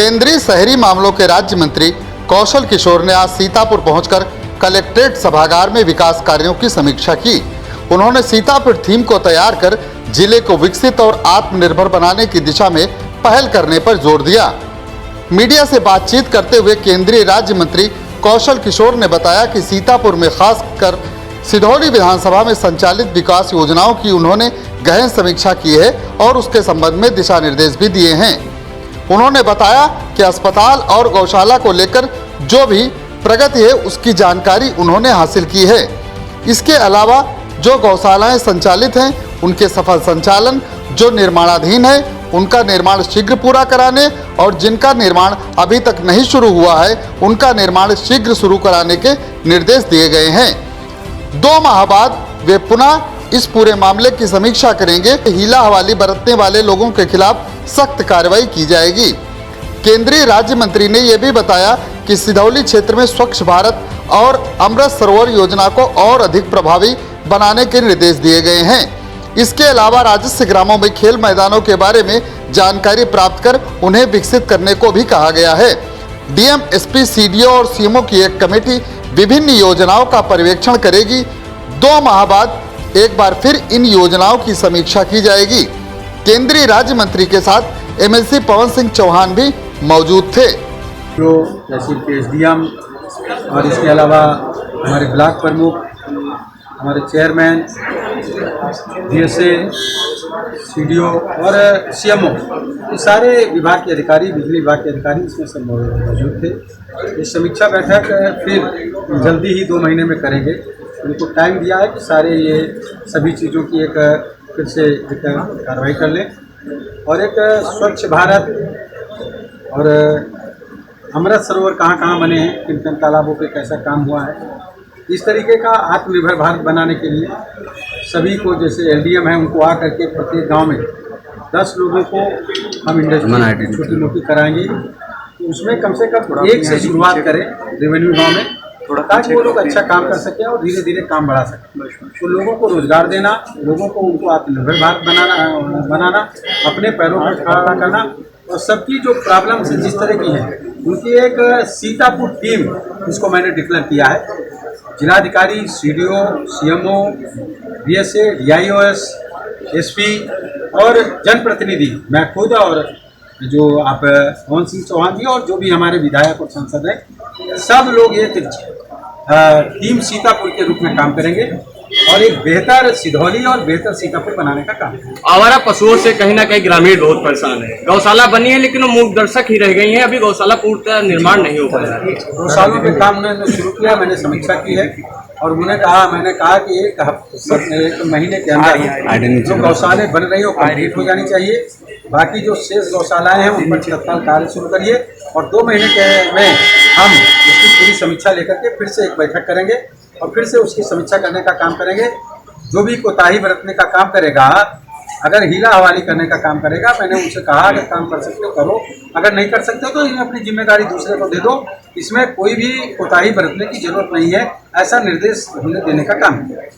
केंद्रीय शहरी मामलों के राज्य मंत्री कौशल किशोर ने आज सीतापुर पहुंचकर कलेक्ट्रेट सभागार में विकास कार्यों की समीक्षा की। उन्होंने सीतापुर थीम को तैयार कर जिले को विकसित और आत्मनिर्भर बनाने की दिशा में पहल करने पर जोर दिया। मीडिया से बातचीत करते हुए केंद्रीय राज्य मंत्री कौशल किशोर ने बताया कि सीतापुर में खासकर सिधौली विधानसभा में संचालित विकास योजनाओं की उन्होंने गहन समीक्षा की है और उसके संबंध में दिशा निर्देश भी दिए हैं। उन्होंने बताया कि अस्पताल और गौशाला को लेकर जो भी प्रगति है उसकी जानकारी उन्होंने हासिल की है। इसके अलावा जो गौशालाएं संचालित हैं उनके सफल संचालन, जो निर्माणाधीन है उनका निर्माण शीघ्र पूरा कराने और जिनका निर्माण अभी तक नहीं शुरू हुआ है उनका निर्माण शीघ्र शुरू कराने के निर्देश दिए गए हैं। 2 माह बाद वे पुनः इस पूरे मामले की समीक्षा करेंगे। हीला हवाली बरतने वाले लोगों के खिलाफ सख्त कार्रवाई की जाएगी। केंद्रीय राज्य मंत्री ने यह भी बताया कि सिधौली क्षेत्र में स्वच्छ भारत और अमृत सरोवर योजना को और अधिक प्रभावी बनाने के निर्देश दिए गए हैं। इसके अलावा राजस्व ग्रामों में खेल मैदानों के बारे में जानकारी प्राप्त कर उन्हें विकसित करने को भी कहा गया है। डीएम, एसपी, सीडीओ और सीएमओ की एक कमेटी विभिन्न योजनाओं का पर्यवेक्षण करेगी। 2 माह बाद एक बार फिर इन योजनाओं की समीक्षा की जाएगी। केंद्रीय राज्य मंत्री के साथ एमएलसी पवन सिंह चौहान भी मौजूद थे। जो तहसील के एसडीएम और इसके अलावा हमारे ब्लॉक प्रमुख, हमारे चेयरमैन, डीएसए, सीडीओ और सीएमओ, ये सारे विभाग के अधिकारी, बिजली विभाग के अधिकारी इसमें सब मौजूद थे। ये समीक्षा बैठक फिर जल्दी ही 2 महीने में करेंगे। उनको टाइम दिया है कि सारे ये सभी चीज़ों की एक फिर से एक कार्रवाई कर लें और एक स्वच्छ भारत और अमृत सरोवर कहाँ बने हैं, किन किन तालाबों पे कैसा काम हुआ है, इस तरीके का आत्मनिर्भर भारत बनाने के लिए सभी को, जैसे एलडीएम है उनको आकर के प्रत्येक गांव में 10 लोगों को हम इंडस्ट्री छोटी मोटी कराएंगे। तो उसमें कम से कम 1 से शुरुआत करें रेवेन्यू गांव में, ताकि वो लोग अच्छा काम कर सकें और धीरे धीरे काम बढ़ा सकें। तो लोगों को रोजगार देना, लोगों को उनको आत्मनिर्भर भारत बनाना, अपने पैरों पर खड़ा करना और सबकी जो प्रॉब्लम्स जिस तरह की हैं उनकी एक सीतापुर टीम, इसको मैंने डिक्लेयर किया है। जिलाधिकारी, CDO, CMO, DSA, DIOS, SP और जनप्रतिनिधि, मैं खुद और जो आप पवन सिंह चौहान जी और जो भी हमारे विधायक और सांसद हैं, सब लोग एक टीम सीतापुर के रूप में काम करेंगे और एक बेहतर सिधौली और बेहतर सीतापुर बनाने का काम करेंगे। आवारा पशुओं से कहीं ना कहीं ग्रामीण बहुत परेशान है। गौशाला बनी है लेकिन वो मूक दर्शक ही रह गई हैं। अभी गौशाला पूर्णतः निर्माण नहीं हो पाया है। गौशालों पे काम उन्होंने शुरू किया, मैंने समीक्षा की है और मैंने कहा कि एक महीने के अंदर जो गौशालाएं बन रही है वो कंप्लीट हो जानी चाहिए। बाकी जो शेष गौशालाएं हैं उन पर तत्काल कार्य शुरू करिए और 2 महीने में हम उसकी पूरी समीक्षा लेकर के फिर से एक बैठक करेंगे और फिर से उसकी समीक्षा करने का काम करेंगे। जो भी कोताही बरतने का काम करेगा, अगर हीला हवाली करने का काम करेगा, मैंने उनसे कहा अगर काम कर सकते हो करो, अगर नहीं कर सकते हो तो इन्हें अपनी जिम्मेदारी दूसरे को दे दो। इसमें कोई भी कोताही बरतने की जरूरत नहीं है, ऐसा निर्देश हमने देने का काम किया।